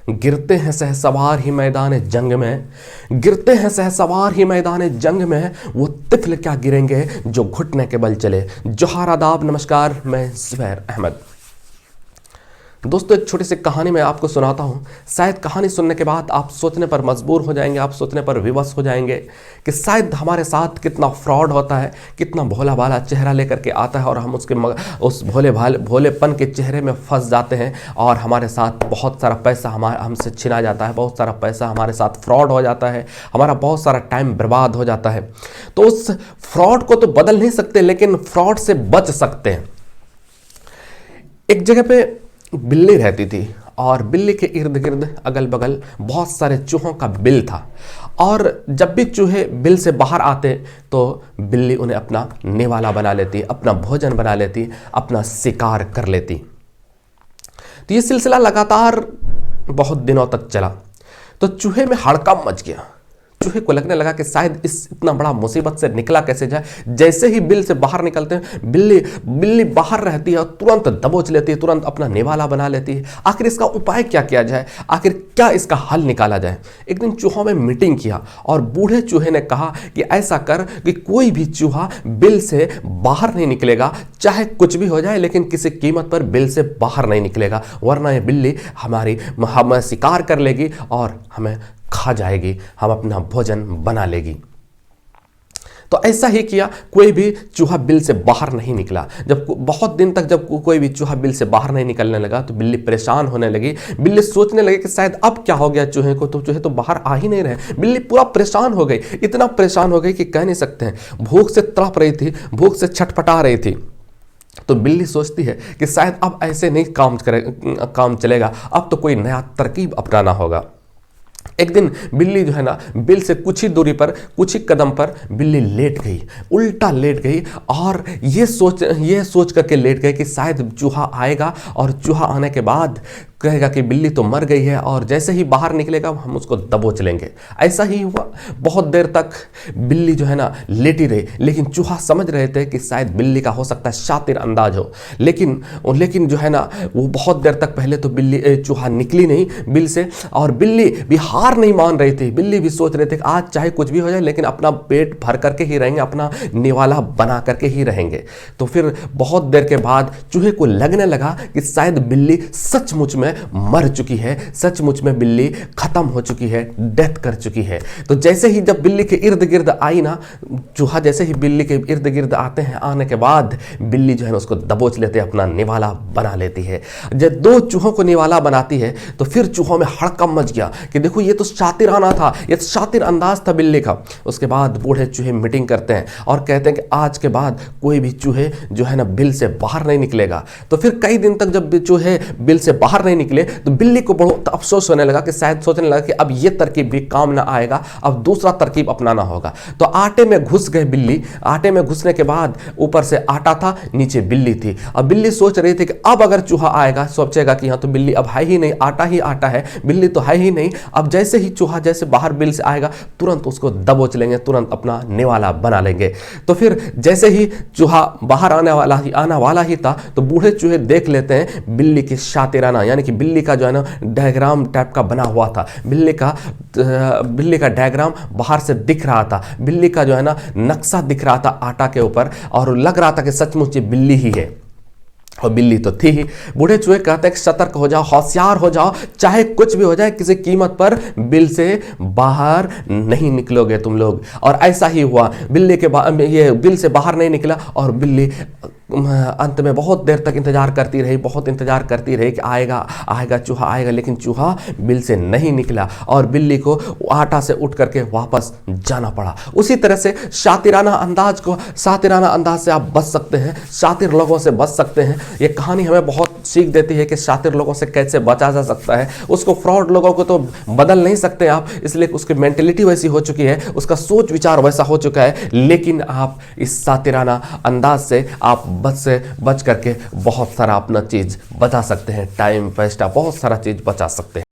गिरते हैं सहसवार ही मैदान जंग में, गिरते हैं सहसवार ही मैदान जंग में, वो तिफल क्या गिरेंगे जो घुटने के बल चले। जोहार आदाब नमस्कार, मैं ज़ुबैर अहमद। दोस्तों, एक छोटी सी कहानी मैं आपको सुनाता हूँ। शायद कहानी सुनने के बाद आप सोचने पर मजबूर हो जाएंगे, आप सोचने पर विवश हो जाएंगे कि शायद हमारे साथ कितना फ्रॉड होता है, कितना भोला भाला चेहरा लेकर के आता है और हम उस भोलेपन के चेहरे में फंस जाते हैं और हमारे साथ बहुत सारा पैसा हमसे छिना जाता है, बहुत सारा पैसा हमारे साथ फ्रॉड हो जाता है, हमारा बहुत सारा टाइम बर्बाद हो जाता है। तो उस फ्रॉड को तो बदल नहीं सकते, लेकिन फ्रॉड से बच सकते हैं। एक जगह पे बिल्ली रहती थी और बिल्ली के इर्द गिर्द अगल बगल बहुत सारे चूहों का बिल था, और जब भी चूहे बिल से बाहर आते तो बिल्ली उन्हें अपना निवाला बना लेती, अपना भोजन बना लेती, अपना शिकार कर लेती। तो ये सिलसिला लगातार बहुत दिनों तक चला। तो चूहे में हड़कंप मच गया। चूहे को लगने लगा कि शायद इस इतना बड़ा मुसीबत से निकला कैसे जाए। जैसे ही बिल से बाहर निकलते हैं, बिल्ली बाहर रहती है और तुरंत दबोच लेती है, तुरंत अपना निवाला बना लेती है। आखिर इसका उपाय क्या किया जाए, आखिर क्या इसका हल निकाला जाए। एक दिन चूहों में मीटिंग किया और बूढ़े चूहे ने कहा कि ऐसा कर कि कोई भी चूहा बिल से बाहर नहीं निकलेगा, चाहे कुछ भी हो जाए, लेकिन किसी कीमत पर बिल से बाहर नहीं निकलेगा, वरना ये बिल्ली हमें शिकार कर लेगी और हमें खा जाएगी, हम अपना भोजन बना लेगी। तो ऐसा ही किया, कोई भी चूहा बिल से बाहर नहीं निकला। जब बहुत दिन तक जब कोई भी चूहा बिल से बाहर नहीं निकलने लगा तो बिल्ली परेशान होने लगी। बिल्ली सोचने लगी कि शायद अब क्या हो गया चूहे को, तो चूहे तो बाहर आ ही नहीं रहे। बिल्ली पूरा परेशान हो गई, इतना परेशान हो गई कि कह नहीं सकते हैं। भूख से तड़प रही थी, भूख से छटपटा रही थी। तो बिल्ली सोचती है कि शायद अब ऐसे नहीं काम चलेगा, अब तो कोई नया तरकीब अपनाना होगा। एक दिन बिल्ली जो है ना, बिल से कुछ ही दूरी पर, कुछ ही कदम पर बिल्ली लेट गई, उल्टा लेट गई और ये सोच करके लेट गई कि शायद चूहा आएगा और चूहा आने के बाद कहेगा कि बिल्ली तो मर गई है, और जैसे ही बाहर निकलेगा हम उसको दबोच लेंगे। ऐसा ही हुआ। बहुत देर तक बिल्ली जो है ना लेटी रही, लेकिन चूहा समझ रहे थे कि शायद बिल्ली का हो सकता है शातिर अंदाज हो, लेकिन जो है ना वो बहुत देर तक पहले तो चूहा निकली नहीं बिल से, और बिल्ली भी हार नहीं मान रही थी। बिल्ली भी सोच रहे थे कि आज चाहे कुछ भी हो जाए, लेकिन अपना पेट भर करके ही रहेंगे, अपना निवाला बना करके ही रहेंगे। तो फिर बहुत देर के बाद चूहे को लगने लगा कि शायद बिल्ली सचमुच में मर चुकी है, सचमुच में बिल्ली खत्म हो चुकी है, डेथ कर चुकी है। तो जैसे ही जब बिल्ली के इर्द गिर्द आई ना, चूहा जैसे ही बिल्ली के इर्द गिर्द आते हैं, आने के बाद बिल्ली जो है ना उसको दबोच लेते, अपना निवाला बना लेती है। जब दो चूहों को निवाला बनाती है तो फिर चूहों में हड़कंप मच गया कि देखो ये तो शातिराना था, ये तो शातिर अंदाज था बिल्ली का। उसके बाद बूढ़े चूहे मीटिंग करते हैं और कहते हैं कि आज के बाद कोई भी चूहे जो है ना बिल से बाहर नहीं निकलेगा। तो फिर कई दिन तक जब चूहे बिल से बाहर नहीं निकले तो बिल्ली को बहुत अफसोस होने लगा कि शायद सोचने लगा कि अब ये तरकीब भी काम ना आएगा, अब दूसरा तरकीब अपनाना होगा। तो आटे में घुस गए बिल्ली। आटे में घुसने के बाद ऊपर से आटा था, नीचे बिल्ली थी। अब बिल्ली सोच रही थी कि अब अगर चूहा आएगा सोचेगा कि यहाँ तो बिल्ली अब है ही नहीं, आटा ही आटा है, बिल्ली तो है ही नहीं। अब जैसे ही चूहा जैसे बाहर बिल से आएगा तुरंत उसको दबोच लेंगे, तुरंत अपना निवाला बना लेंगे। तो फिर जैसे ही चूहा बाहर आने वाला ही था तो बूढ़े चूहे देख लेते हैं बिल्ली की शातिराना, यानी कि बिल्ली का जो है ना डायग्राम टाइप का बना हुआ था। बिल्ली का डायग्राम बाहर से दिख रहा था, बिल्ली का जो है ना नक्शा दिख रहा था आटा के ऊपर, और लग रहा था कि सचमुच ये बिल्ली ही है, और बिल्ली तो थी ही। बूढ़े चूहे कहते हैं कि सतर्क हो जाओ, होशियार हो जाओ, चाहे कुछ भी हो जाए, किसी कीमत पर बिल से बाहर नहीं निकलोगे तुम लोग। और ऐसा ही हुआ, ये बिल से बाहर नहीं निकला और बिल्ली अंत में बहुत देर तक इंतजार करती रही कि आएगा चूहा आएगा, लेकिन चूहा बिल से नहीं निकला और बिल्ली को आटा से उठ करके वापस जाना पड़ा। उसी तरह से शातिराना अंदाज से आप बच सकते हैं, शातिर लोगों से बच सकते हैं। ये कहानी हमें बहुत सीख देती है कि शातिर लोगों से कैसे बचा जा सकता है। उसको फ्रॉड लोगों को तो बदल नहीं सकते आप, इसलिए उसकी मेंटेलिटी वैसी हो चुकी है, उसका सोच विचार वैसा हो चुका है, लेकिन आप इस शातिराना अंदाज से आप बच करके बहुत सारा अपना चीज़ बचा सकते हैं, टाइम वेस्ट बहुत सारा चीज़ बचा सकते हैं।